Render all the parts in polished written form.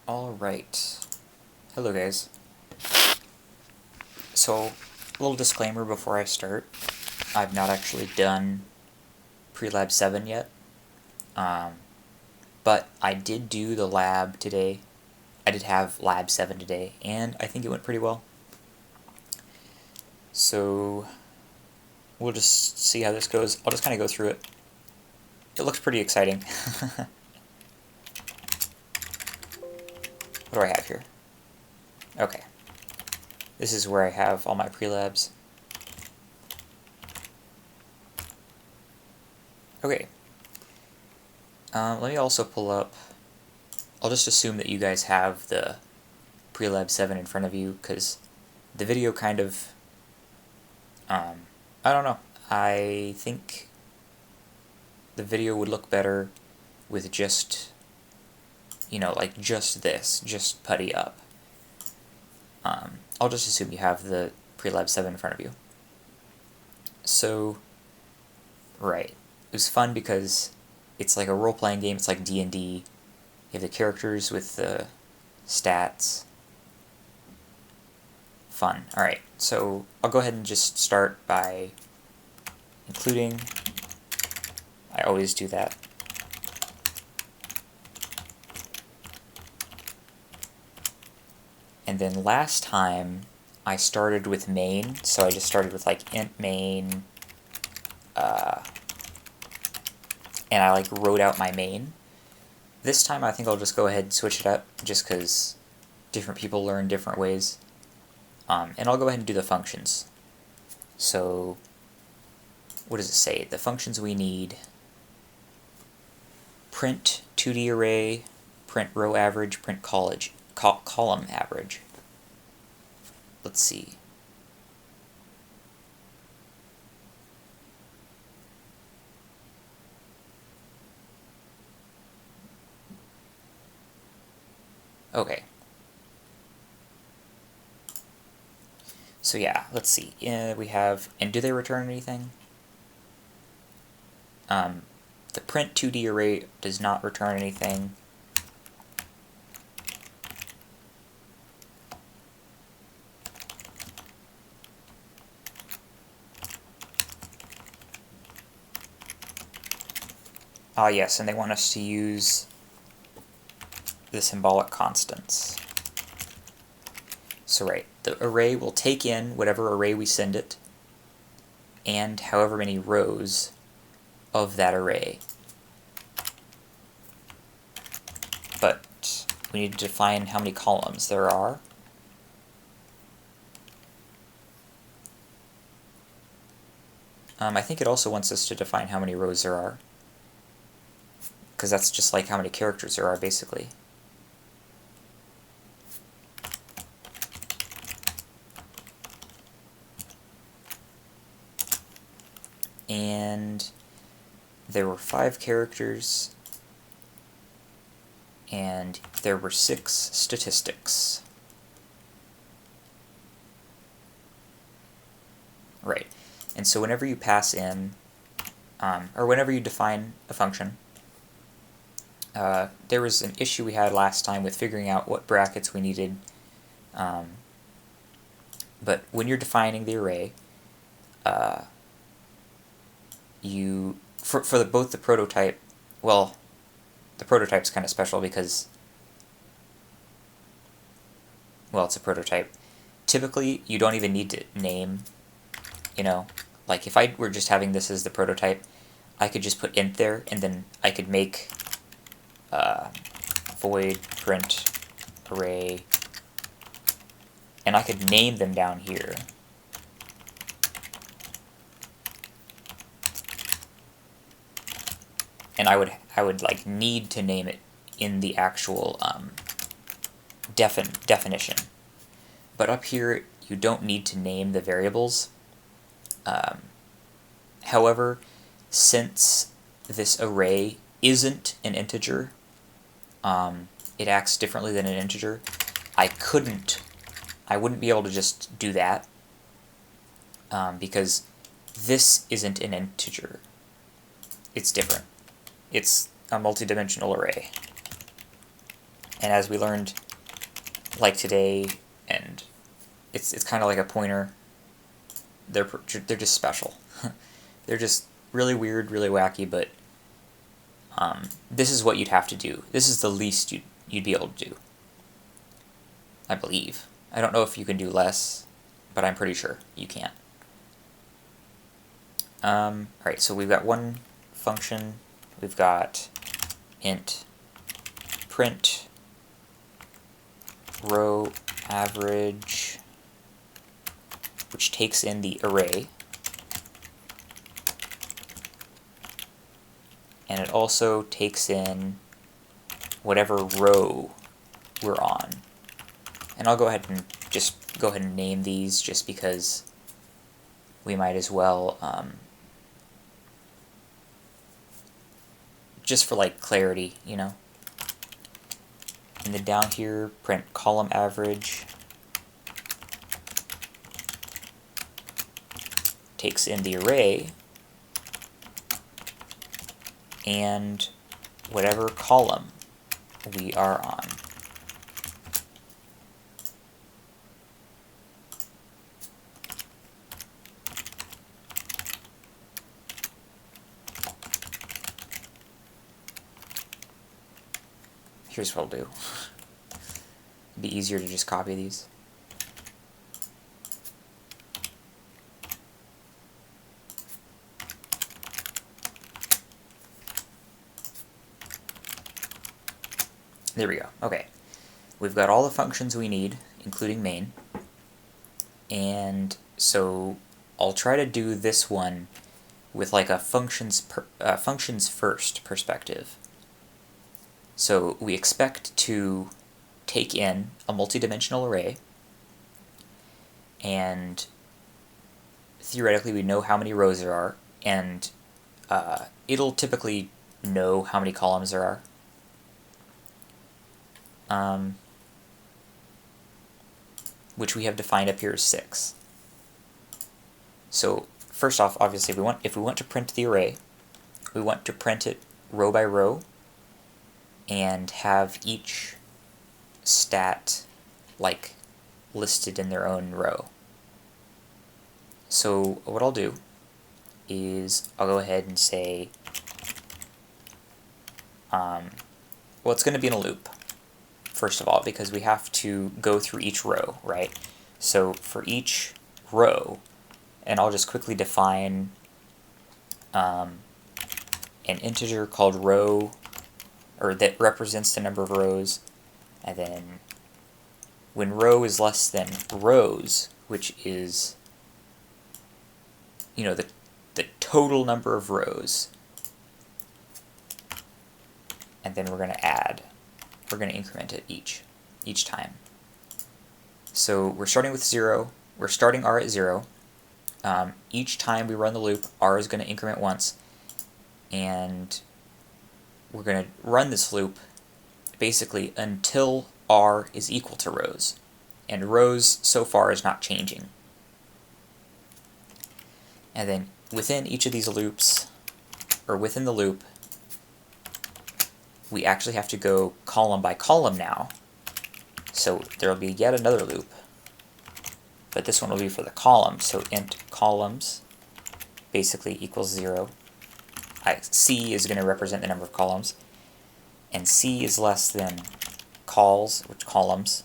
Alright. Hello guys. So, a little disclaimer before I start. I've not actually done Prelab 7 yet. But I did do the lab today. I did have Lab 7 today, and I think it went pretty well. So, we'll just see how this goes. I'll just kind of go through it. It looks pretty exciting. What do I have here? Okay. This is where I have all my prelabs. Okay. Let me also pull up... I'll just assume that you guys have the Prelab 7 in front of you, because the video kind of... I don't know. I think the video would look better with just, like just this, just putty up. I'll just assume you have the Prelab 7 in front of you. So, right. It was fun because it's like a role-playing game. It's like D&D. You have the characters with the stats. Fun. Alright, so I'll go ahead and just start by including... I always do that. And then last time, I started with main, so I just started with like int main, and I like wrote out my main. This time I think I'll just go ahead and switch it up, just because different people learn different ways. And I'll go ahead and do the functions. So, what does it say? The functions we need: print 2D array, print row average, print column average. Let's see. Okay. So yeah, let's see. We have, and do they return anything? The print 2D array does not return anything. Ah yes, and they want us to use the symbolic constants. So right, the array will take in whatever array we send it, and however many rows of that array. But we need to define how many columns there are. I think it also wants us to define how many rows there are, because that's just like how many characters there are, basically. And there were 5 characters, and there were 6 statistics. Right. And so whenever you pass in, or whenever you define a function, there was an issue we had last time with figuring out what brackets we needed. But when you're defining the array, for both the prototype, well, the prototype's kind of special because, well, it's a prototype. Typically, you don't even need to name, like if I were just having this as the prototype, I could just put int there, and then I could make void print array, and I could name them down here. And I would like need to name it in the actual definition. But up here, you don't need to name the variables. However, since this array isn't an integer, it acts differently than an integer. I wouldn't be able to just do that, because this isn't an integer. It's different. It's a multidimensional array. And as we learned, like today, and it's kind of like a pointer. They're just special. They're just really weird, really wacky, but this is what you'd have to do. This is the least you'd be able to do, I believe. I don't know if you can do less, but I'm pretty sure you can't. Alright, so we've got one function. We've got int print row average, which takes in the array, and it also takes in whatever row we're on. And I'll go ahead and name these just because we might as well, just for like clarity, you know. And then down here, print column average, takes in the array, and whatever column we are on. Here's what I'll do. It'd be easier to just copy these. There we go. Okay. We've got all the functions we need, including main. And so I'll try to do this one with like a functions first perspective. So we expect to take in a multidimensional array, and theoretically we know how many rows there are, and it'll typically know how many columns there are. Which we have defined up here as 6. So first off, obviously, if we want to print the array, we want to print it row by row and have each stat like listed in their own row. So what I'll do is I'll go ahead and say, well, it's going to be in a loop, first of all, because we have to go through each row, right? So for each row, and I'll just quickly define an integer called row, or that represents the number of rows, and then when row is less than rows, which is, you know, the total number of rows, and then we're going to increment it each time. So we're starting with 0, we're starting r at 0. Each time we run the loop, r is going to increment once, and we're going to run this loop basically until r is equal to rows, and rows so far is not changing. And then within each of these loops, or within the loop, we actually have to go column by column now. So there will be yet another loop, but this one will be for the column. So int columns basically equals 0. C is going to represent the number of columns, and C is less than cols, which columns.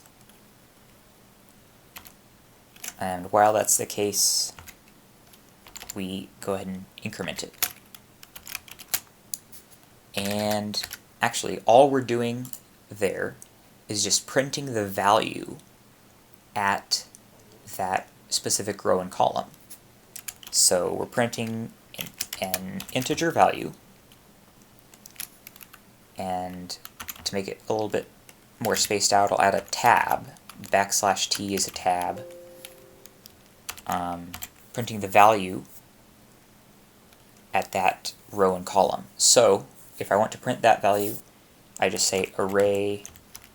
And while that's the case, we go ahead and increment it. And actually, all we're doing there is just printing the value at that specific row and column. So we're printing an integer value, and to make it a little bit more spaced out, I'll add a tab. \t is a tab. Printing the value at that row and column. So if I want to print that value, I just say array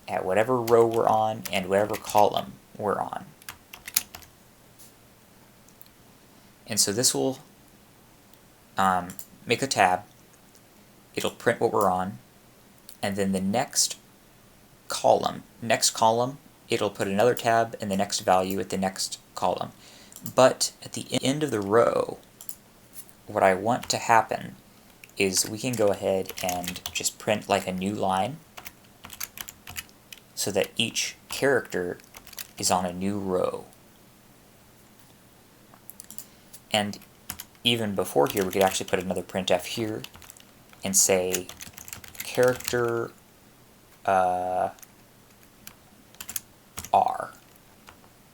at whatever row we're on and whatever column we're on. And so this will make a tab, it'll print what we're on, and then the next column. Next column, it'll put another tab and the next value at the next column. But at the end of the row, what I want to happen is we can go ahead and just print like a new line so that each character is on a new row. And even before here, we could actually put another printf here and say character R.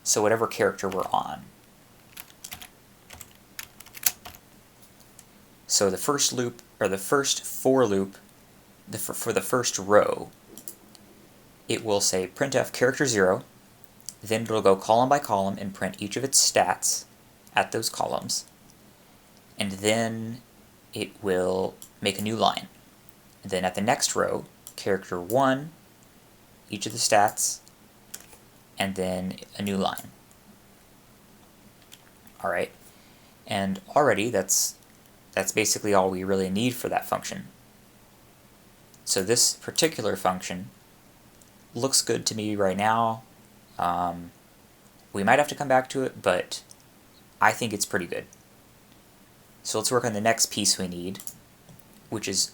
So whatever character we're on. So the first loop, or the first for loop, for the first row, it will say printf character 0, then it'll go column by column and print each of its stats at those columns, and then it will make a new line. And then at the next row, character 1, each of the stats, and then a new line. Alright, and already that's basically all we really need for that function. So this particular function looks good to me right now. We might have to come back to it, but I think it's pretty good. So let's work on the next piece we need, which is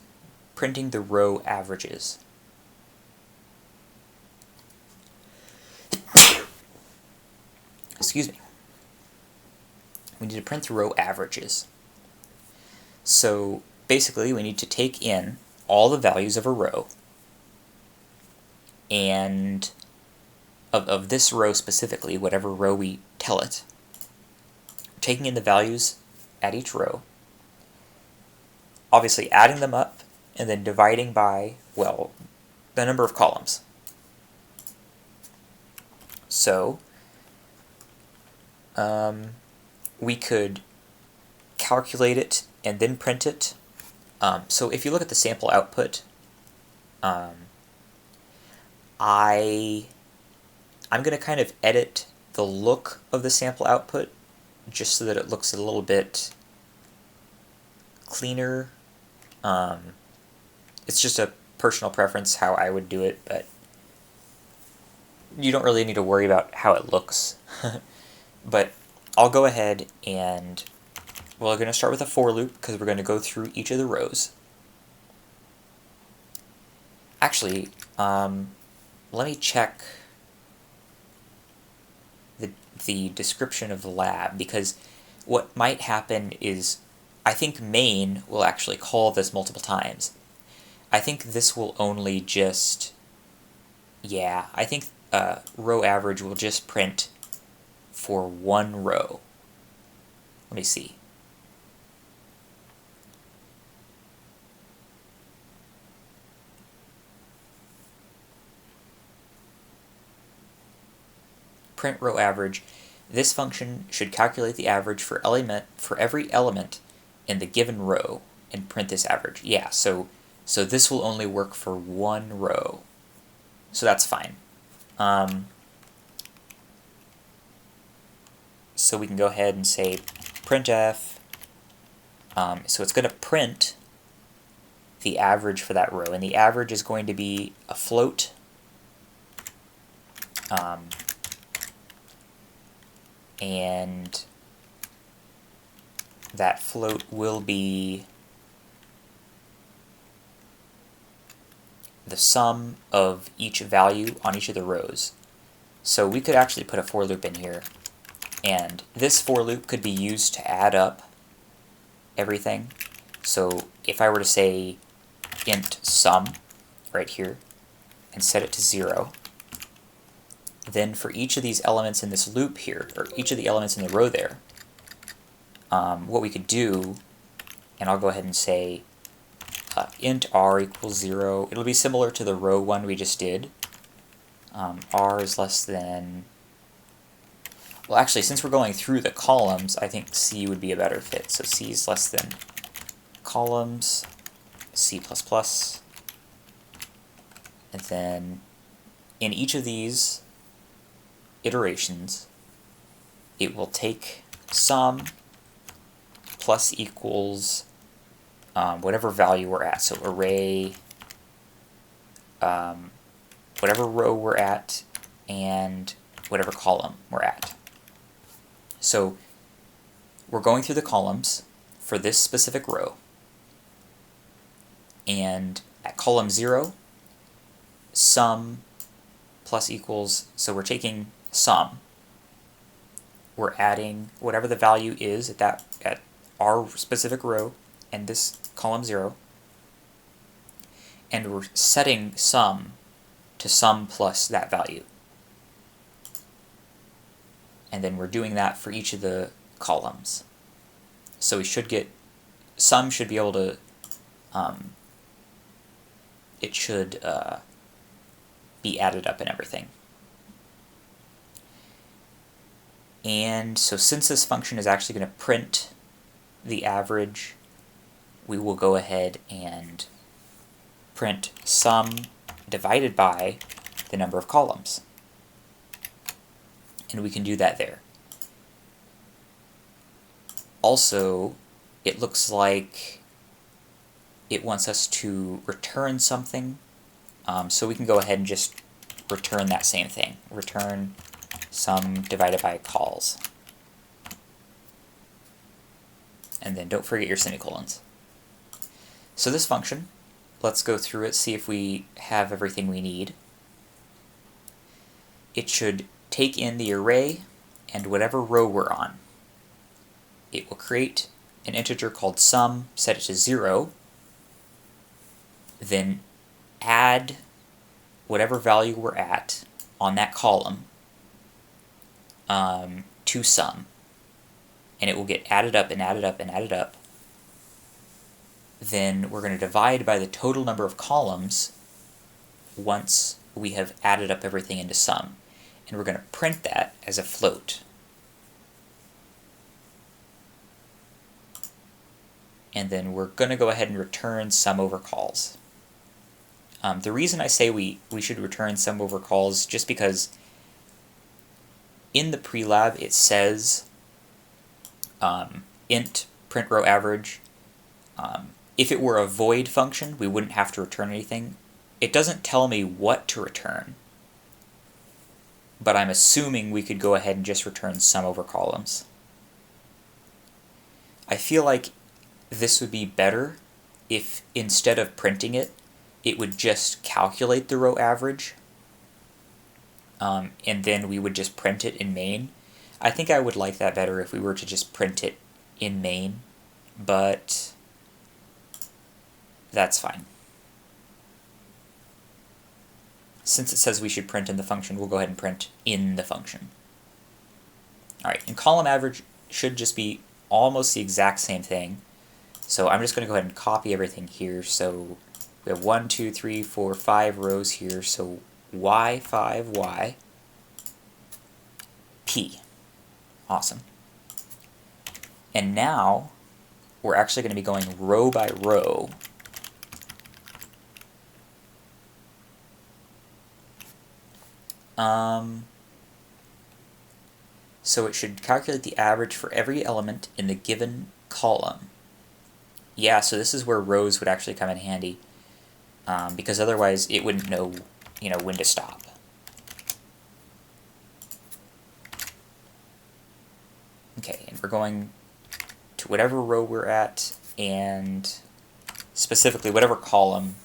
printing the row averages. Excuse me. We need to print the row averages. So basically we need to take in all the values of a row, and of this row specifically, whatever row we tell it, taking in the values at each row, obviously adding them up, and then dividing by, well, the number of columns. So we could calculate it and then print it. So if you look at the sample output, I'm going to kind of edit the look of the sample output just so that it looks a little bit cleaner. It's just a personal preference how I would do it, but you don't really need to worry about how it looks. But I'll go ahead and we're going to start with a for loop because we're going to go through each of the rows. Actually, let me check the description of the lab, because what might happen is I think main will actually call this multiple times. I think this will only just, yeah, I think row average will just print for one row. Let me see. Print row average. This function should calculate the average for every element in the given row and print this average. Yeah, so this will only work for one row. So that's fine. So we can go ahead and say printf. So it's going to print the average for that row, and the average is going to be a float. And that float will be the sum of each value on each of the rows. So we could actually put a for loop in here, and this for loop could be used to add up everything. So if I were to say int sum right here and set it to 0, then for each of these elements in this loop here, or each of the elements in the row there, what we could do, and I'll go ahead and say int r equals 0. It'll be similar to the row one we just did. R is less than, well actually since we're going through the columns, I think C would be a better fit. So C is less than columns, C++, and then in each of these iterations, it will take sum plus equals whatever value we're at. So array whatever row we're at and whatever column we're at. So we're going through the columns for this specific row, and at column 0, sum plus equals, so we're taking sum, we're adding whatever the value is at our specific row and this column 0, and we're setting sum to sum plus that value. And then we're doing that for each of the columns. So we should get, sum should be able to, it should be added up and everything. And so since this function is actually going to print the average, we will go ahead and print sum divided by the number of columns. And we can do that there. Also, it looks like it wants us to return something, so we can go ahead and just return that same thing. Return sum divided by cols. And then don't forget your semicolons. So this function, let's go through it, see if we have everything we need. It should take in the array and whatever row we're on. It will create an integer called sum, set it to 0, then add whatever value we're at on that column to sum, and it will get added up and added up and added up. Then we're going to divide by the total number of columns once we have added up everything into sum, and we're going to print that as a float. And then we're going to go ahead and return sum over cols. The reason I say we should return sum over cols just because in the Prelab it says int print row average. If it were a void function, we wouldn't have to return anything. It doesn't tell me what to return, but I'm assuming we could go ahead and just return sum over columns. I feel like this would be better if instead of printing it, it would just calculate the row average, and then we would just print it in main. I think I would like that better if we were to just print it in main, but that's fine. Since it says we should print in the function, we'll go ahead and print in the function. Alright, and column average should just be almost the exact same thing. So I'm just going to go ahead and copy everything here. So we have 1, 2, 3, 4, 5 rows here. So Y5, Y, P. Awesome. And now we're actually going to be going row by row. So it should calculate the average for every element in the given column. Yeah, so this is where rows would actually come in handy, because otherwise it wouldn't know, when to stop. Okay, and we're going to whatever row we're at, and specifically whatever column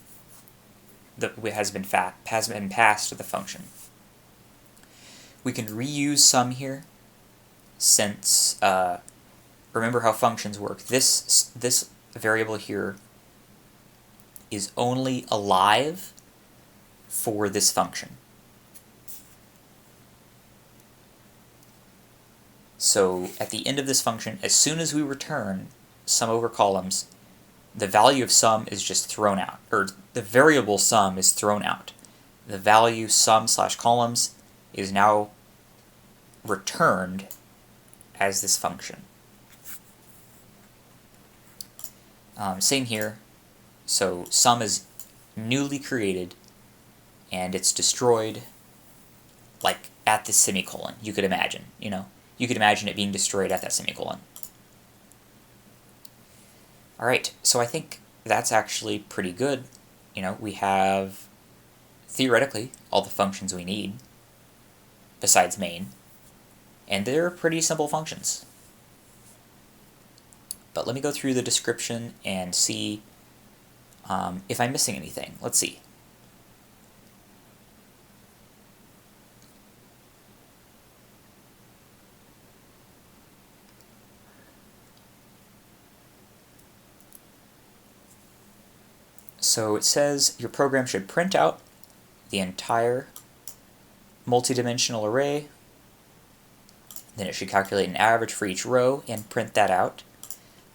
that has been passed to the function. We can reuse sum here, since remember how functions work. This variable here is only alive for this function. So at the end of this function, as soon as we return sum over columns, the value of sum is just thrown out, or the variable sum is thrown out. The value sum/columns is now returned as this function. Same here. So sum is newly created, and it's destroyed like at the semicolon. You could imagine, you could imagine it being destroyed at that semicolon. All right, so I think that's actually pretty good. We have theoretically all the functions we need, besides main, and they're pretty simple functions. But let me go through the description and see if I'm missing anything. Let's see. So it says your program should print out the entire multidimensional array, then it should calculate an average for each row and print that out,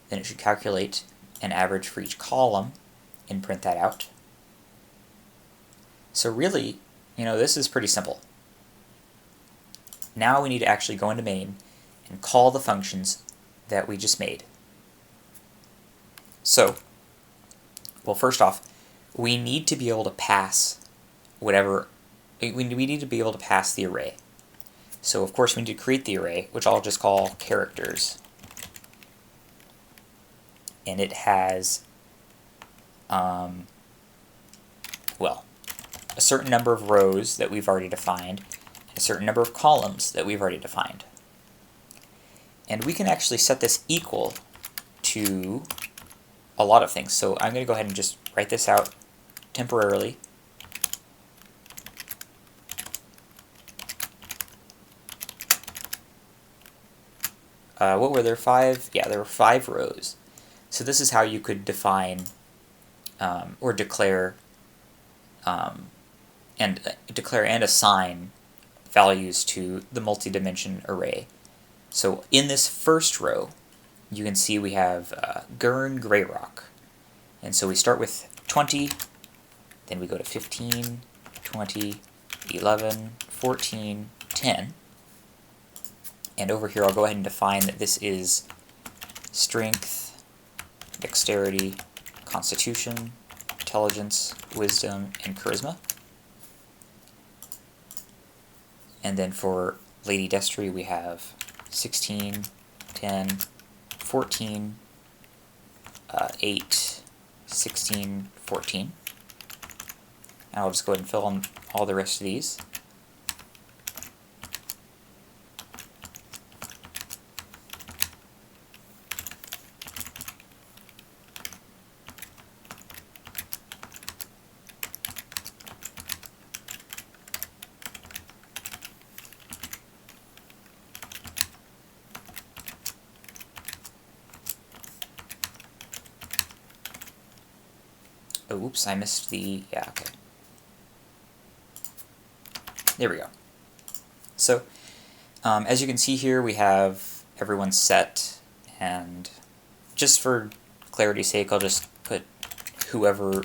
then it should calculate an average for each column and print that out. So really, this is pretty simple. Now we need to actually go into main and call the functions that we just made. So, well, first off, we need to be able to pass whatever, we need to be able to pass the array. So of course we need to create the array, which I'll just call characters. And it has, well, a certain number of rows that we've already defined, and a certain number of columns that we've already defined. And we can actually set this equal to a lot of things. So I'm going to go ahead and just write this out temporarily. What were there, 5? Yeah, there were 5 rows. So this is how you could define or declare and assign values to the multi-dimension array. So in this first row, you can see we have Gurn Greyrock. And so we start with 20, then we go to 15, 20, 11, 14, 10. And over here I'll go ahead and define that this is strength, dexterity, constitution, intelligence, wisdom, and charisma. And then for Lady Destry we have 16, 10, 14, 8, 16, 14. And I'll just go ahead and fill in all the rest of these. Oh, oops, I missed the, yeah, okay. There we go. So, as you can see here, we have everyone set, and just for clarity's sake, I'll just put whoever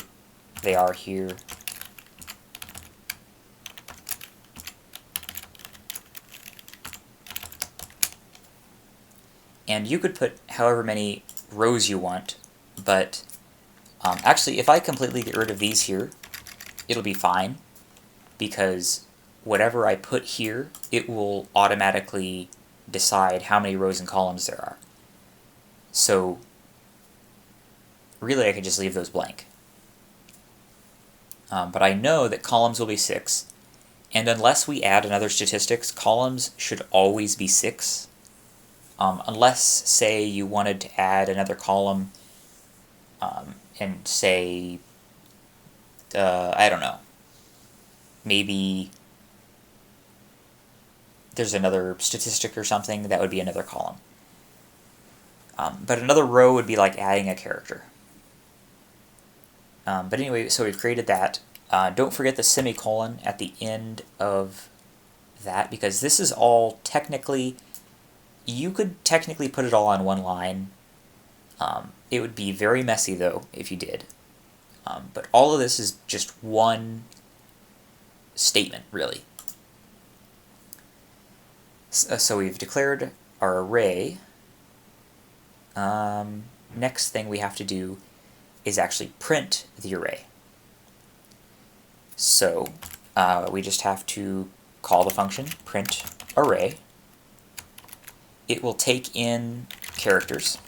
they are here. And you could put however many rows you want, but actually, if I completely get rid of these here, it'll be fine, because whatever I put here, it will automatically decide how many rows and columns there are. So really I could just leave those blank. But I know that columns will be 6, and unless we add another statistics, columns should always be 6. Unless, say, you wanted to add another column and say, I don't know, maybe there's another statistic or something, that would be another column. But another row would be like adding a character. But anyway, so we've created that. Don't forget the semicolon at the end of that, because this is all technically, you could technically put it all on one line. It would be very messy, though, if you did. But all of this is just one statement, really. So we've declared our array. Next thing we have to do is actually print the array. So we just have to call the function print array. It will take in characters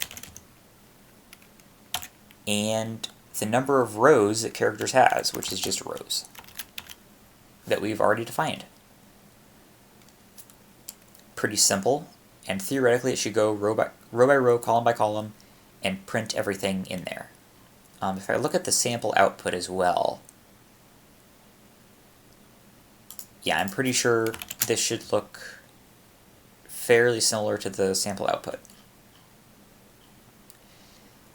and the number of rows that characters has, which is just rows. that we've already defined. Pretty simple, and theoretically it should go row by row, column by column, and print everything in there. If I look at the sample output as well, yeah, I'm pretty sure this should look fairly similar to the sample output.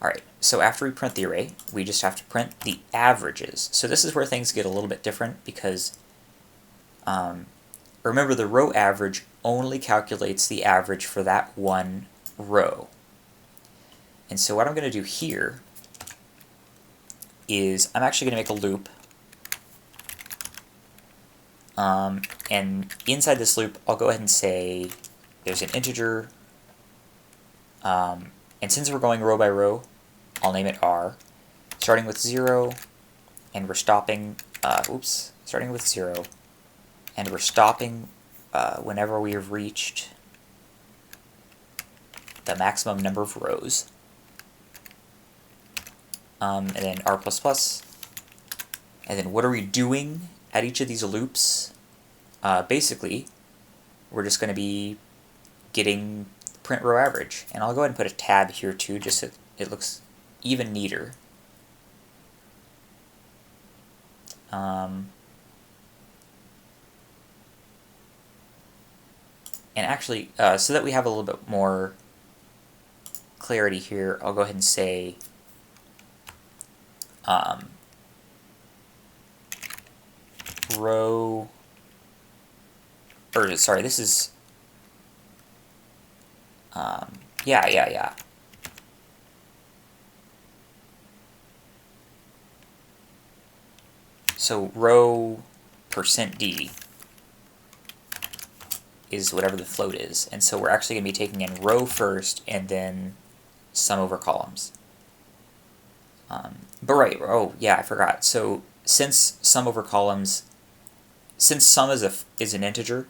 Alright, so after we print the array, we just have to print the averages. So this is where things get a little bit different because remember, the row average only calculates the average for that one row. And so what I'm going to do here is I'm actually going to make a loop. And inside this loop, I'll go ahead and say there's an integer. And since we're going row by row, I'll name it r, starting with 0, and we're stopping, starting with 0, and we're stopping whenever we have reached the maximum number of rows. And then r++. And then what are we doing at each of these loops? Basically, we're just going to be getting print row average. And I'll go ahead and put a tab here too, just so it looks even neater. And actually, so that we have a little bit more clarity here, I'll go ahead and say row, or sorry, this is, yeah. So row %d is whatever the float is, and so we're actually going to be taking in row first and then sum over columns. But right, oh yeah, I forgot. So since sum over columns, since sum is an integer,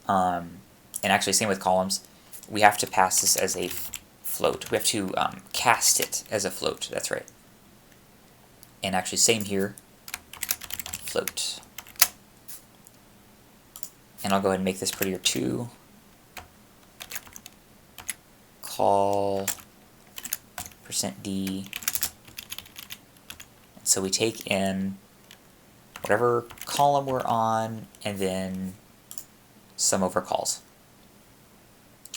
and actually same with columns, we have to pass this as a float. We have to cast it as a float. That's right. And actually same here, float. And I'll go ahead and make this prettier too. Call %d. So we take in whatever column we're on, and then sum over calls.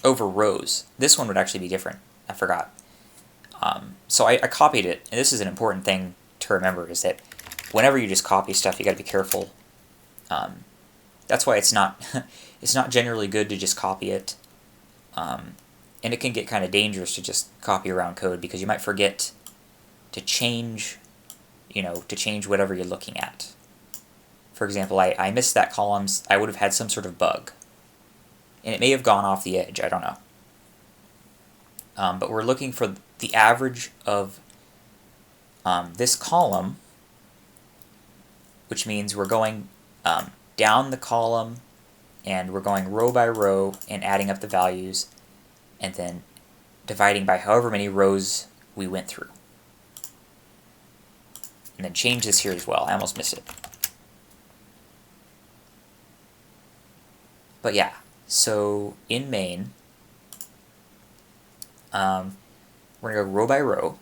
Over rows. This one would actually be different. I forgot. So I copied it, and this is an important thing to remember, is that whenever you just copy stuff, you got to be careful. That's why it's not it's not generally good to just copy it, and it can get kind of dangerous to just copy around code because you might forget to change, to change whatever you're looking at. For example, I missed that columns. I would have had some sort of bug, and it may have gone off the edge. I don't know. But we're looking for the average of this column, which means we're going down the column, and we're going row by row and adding up the values, and then dividing by however many rows we went through. And then change this here as well. I almost missed it. But yeah, so in main, we're going to go row by row,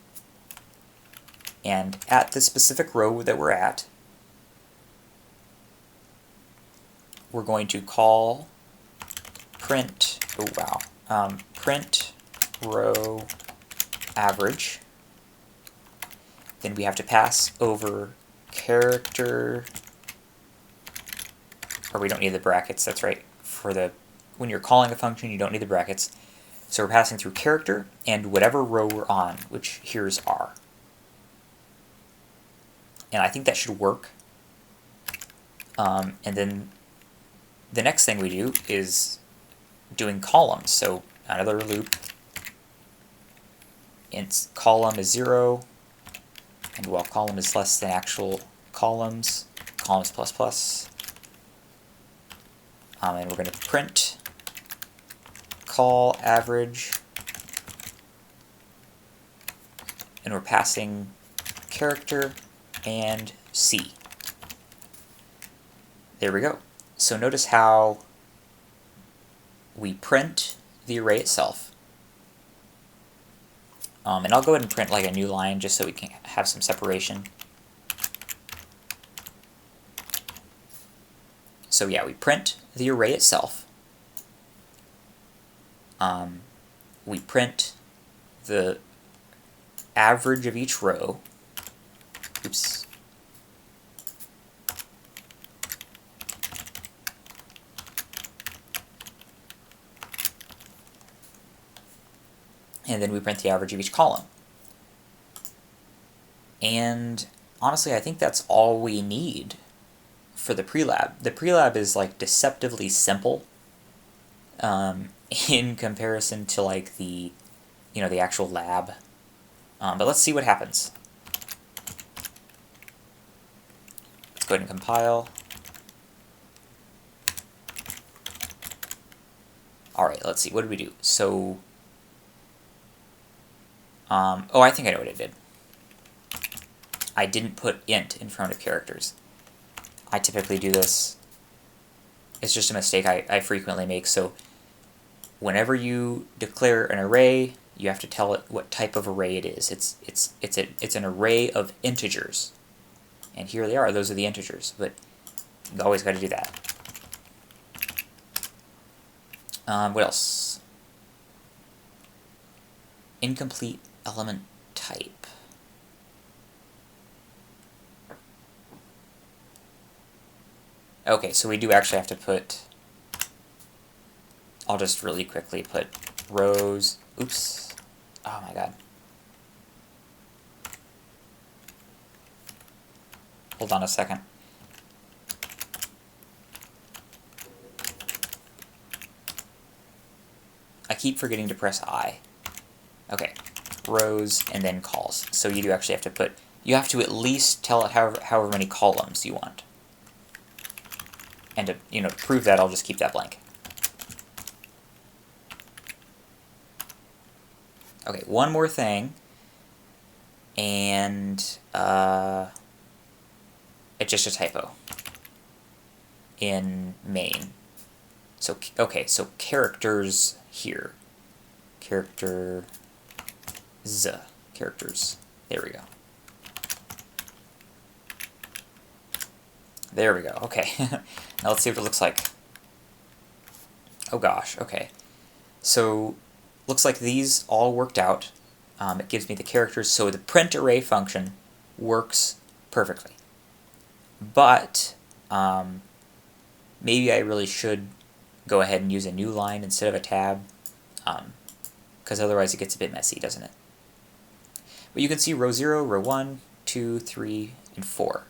and at the specific row that we're at, we're going to call print, print row average. Then we have to pass over character, or we don't need the brackets, that's right. When you're calling a function, you don't need the brackets. So we're passing through character and whatever row we're on, which here is R. And I think that should work. And then the next thing we do is doing columns. So another loop. Int column is 0, and while column is less than actual columns, columns ++. And we're going to print call average, and we're passing character and C. There we go. So notice how we print the array itself. And I'll go ahead and print like a new line just so we can have some separation. So yeah, we print the array itself. We print the average of each row. Oops. And then we print the average of each column. And honestly, I think that's all we need for the Prelab. The Prelab is like deceptively simple in comparison to like the, the actual lab. But let's see what happens. Let's go ahead and compile. All right, let's see. What did we do? So, oh, I think I know what it did. I didn't put int in front of characters. I typically do this. It's just a mistake I frequently make. So whenever you declare an array, you have to tell it what type of array it is. It's an array of integers. And here they are. Those are the integers. But you always got to do that. What else? Incomplete element type. Okay, so we do actually have to put, I'll just really quickly put rows, oops, oh my god. Hold on a second. I keep forgetting to press I. Okay, rows and then calls. So you do actually have to put, you have to at least tell it however many columns you want. And to prove that, I'll just keep that blank. Okay, one more thing, and it's just a typo in main. So okay, so characters here, characters. There we go. There we go. Okay. Now let's see what it looks like. Oh gosh. Okay. So looks like these all worked out. It gives me the characters. So the print array function works perfectly. But maybe I really should go ahead and use a new line instead of a tab, because otherwise it gets a bit messy, doesn't it? But you can see row 0, row 1, 2, 3, and 4.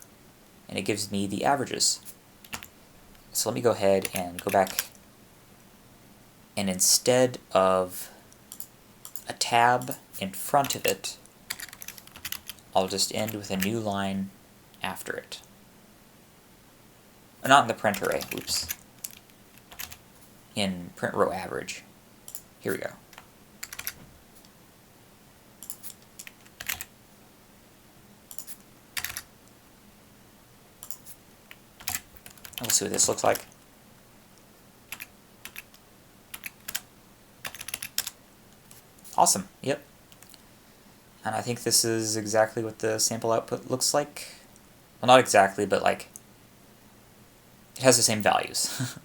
And it gives me the averages. So let me go ahead and go back, and instead of a tab in front of it, I'll just end with a new line after it. Not in the print array, oops. In print row average. Here we go. We'll see what this looks like. Awesome, yep. And I think this is exactly what the sample output looks like. Well, not exactly, but like, it has the same values.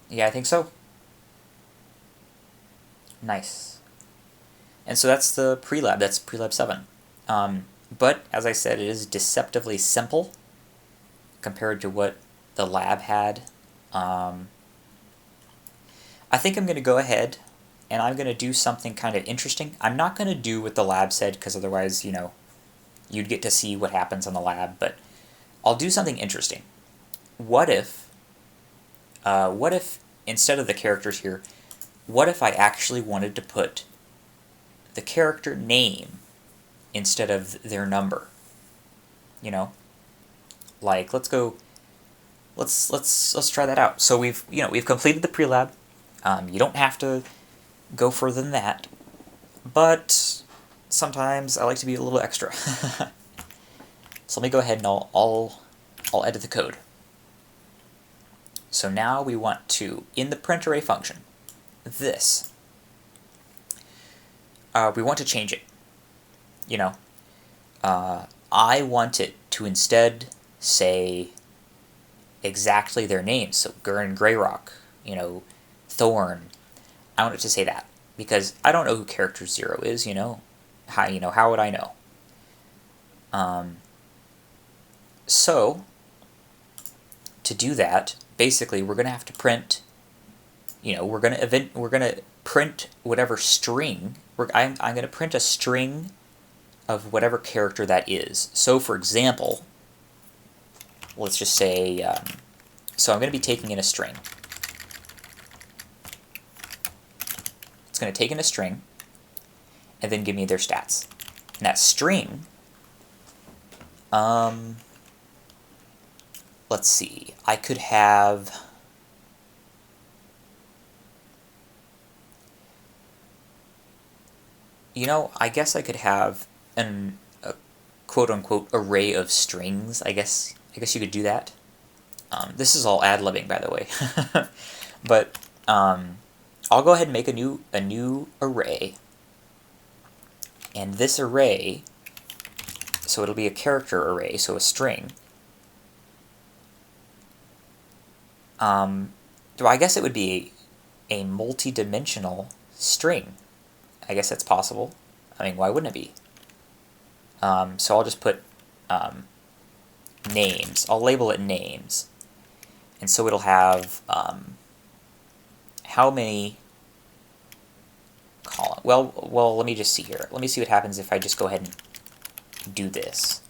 Yeah, I think so. Nice. And so that's the Prelab, that's Prelab 7. But, as I said, it is deceptively simple compared to what the lab had. I think I'm going to go ahead and I'm going to do something kind of interesting. I'm not going to do what the lab said, because otherwise, you'd get to see what happens on the lab, but I'll do something interesting. What if instead of the characters here, what if I actually wanted to put the character name instead of their number? Like, let's try that out. So we've completed the Prelab. You don't have to go further than that, but sometimes I like to be a little extra. So let me go ahead and I'll I'll edit the code. So now we want to, in the print array function, this, we want to change it. You know, I want it to instead say exactly their names. So Gurn Greyrock, you know, Thorn. I want it to say that because I don't know who character 0 is. You know, how would I know? So to do that, basically, we're going to have to print. You know, we're going to print whatever string. I'm going to print a string of whatever character that is. So, for example, let's just say, so I'm going to be taking in a string. It's going to take in a string and then give me their stats. And that string, let's see, I could have, you know, I guess I could have a quote-unquote array of strings. I guess you could do that. This is all ad-libbing, by the way. But I'll go ahead and make a new array. And this array, so it'll be a character array, so a string. I guess it would be a multi-dimensional string. I guess that's possible. I mean, why wouldn't it be? So I'll just put names. I'll label it names. And so it'll have how many columns. Well, let me just see here. Let me see what happens if I just go ahead and do this.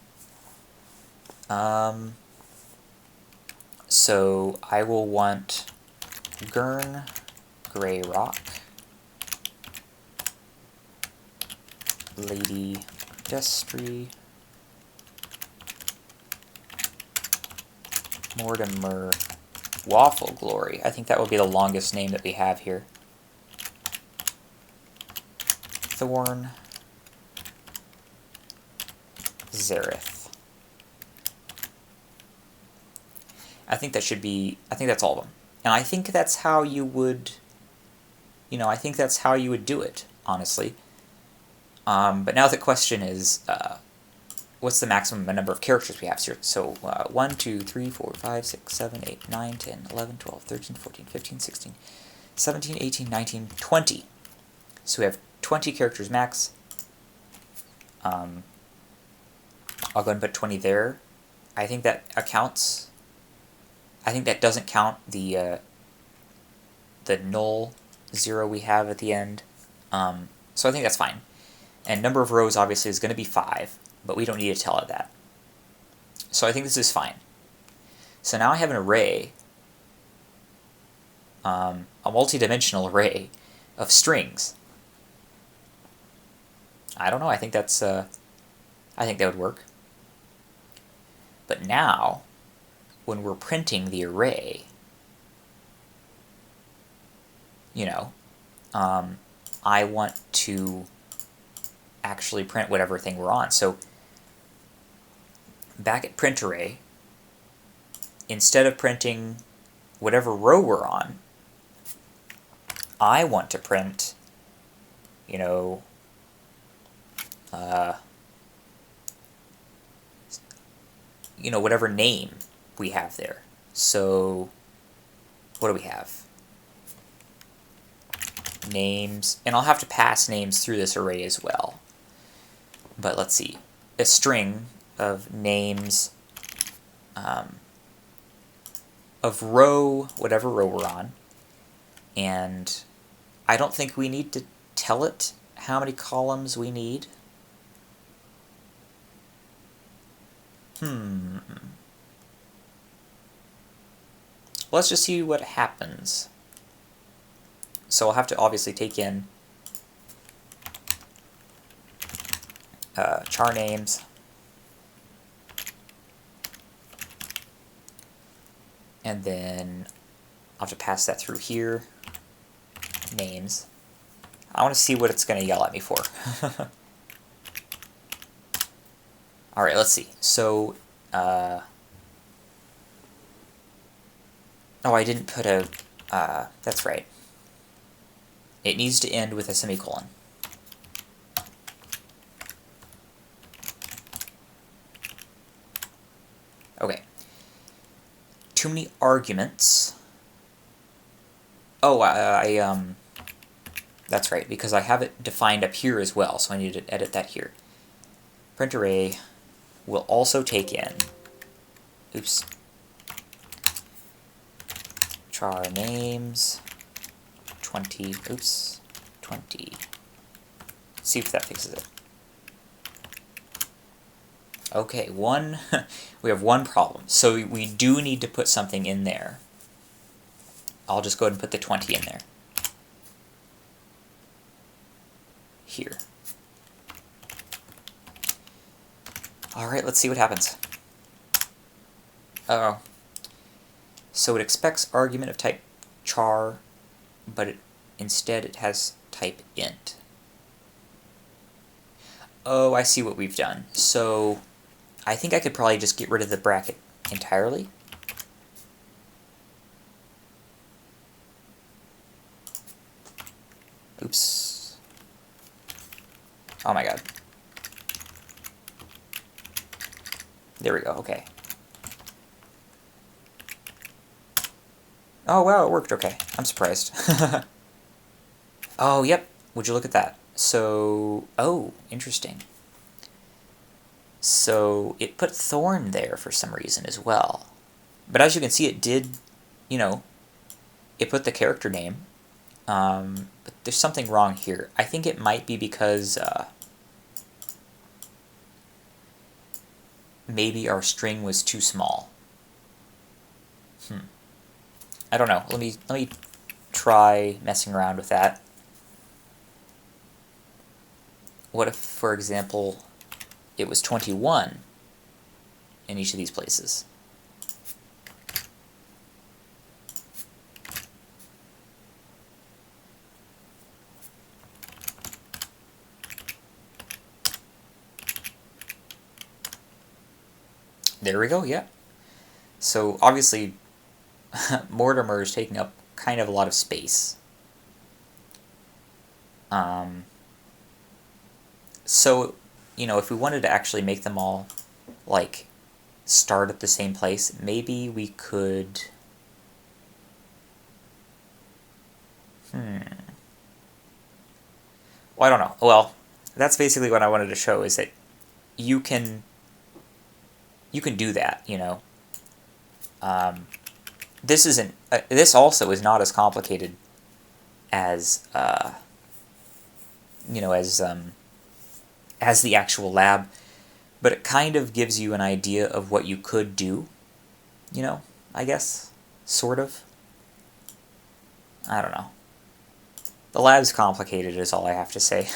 So I will want Gurn Greyrock, Lady Destry, Mortimer Waffle Glory. I think that will be the longest name that we have here. Thorn Zareth. I think that's all of them. And I think that's how you would, I think that's how you would do it, honestly. But now the question is, what's the maximum number of characters we have here? So 1, 2, 3, 4, 5, 6, 7, 8, 9, 10, 11, 12, 13, 14, 15, 16, 17, 18, 19, 20. So we have 20 characters max. I'll go ahead and put 20 there. I think that accounts. I think that doesn't count the null 0 we have at the end. So I think that's fine. And number of rows obviously is going to be 5, but we don't need to tell it that. So I think this is fine. So now I have an array, a multi-dimensional array of strings. I don't know. I think that's. I think that would work. But now, when we're printing the array, I want to actually print whatever thing we're on. So back at print array, instead of printing whatever row we're on, I want to print, whatever name we have there. So what do we have? Names, and I'll have to pass names through this array as well. But let's see, a string of names of row, whatever row we're on, and I don't think we need to tell it how many columns we need. Let's just see what happens. So I'll have to obviously take in char names, and then I'll have to pass that through here, names. I want to see what it's going to yell at me for. Alright, let's see. So, Oh, I didn't put a... that's right. It needs to end with a semicolon. Okay. Too many arguments. Oh, that's right, because I have it defined up here as well, so I need to edit that here. Print array will also take in, oops, char names, 20, oops, 20. Let's see if that fixes it. Okay, we have one problem. So we do need to put something in there. I'll just go ahead and put the 20 in there. Here. Alright, let's see what happens. Uh-oh. So it expects argument of type char, but instead it has type int. Oh, I see what we've done. So I think I could probably just get rid of the bracket entirely. Oops. Oh my god. There we go, okay. Oh wow, it worked okay. I'm surprised. Oh, yep. Would you look at that? So, oh, interesting. So it put Thorn there for some reason as well. But as you can see, it did, you know, it put the character name. But there's something wrong here. I think it might be because maybe our string was too small. I don't know. Let me try messing around with that. What if, for example, it was 21 in each of these places? There we go, yeah. So obviously, Mortimer is taking up kind of a lot of space. So, you know, if we wanted to actually make them all, like, start at the same place, maybe we could... Well, I don't know. Well, that's basically what I wanted to show, is that you can do that, you know. This isn't. This also is not as complicated as you know, as the actual lab, but it kind of gives you an idea of what you could do. You know, I guess, sort of. I don't know. The lab's complicated is all I have to say.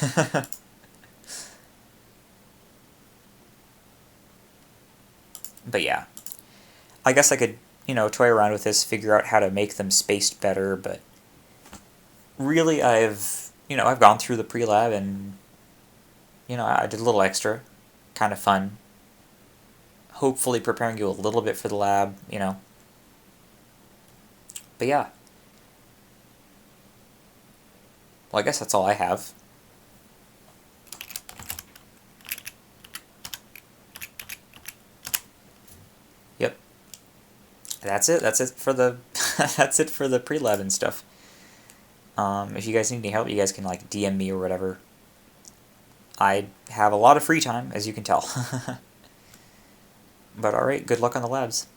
But yeah, I guess I could, you know, toy around with this, figure out how to make them spaced better, but really I've gone through the Prelab and, you know, I did a little extra, kind of fun, hopefully preparing you a little bit for the lab, you know. But yeah. Well, I guess that's all I have. Yep. That's it. That's it for the that's it for the Prelab and stuff. If you guys need any help, you guys can like DM me or whatever. I have a lot of free time, as you can tell. But alright, good luck on the labs.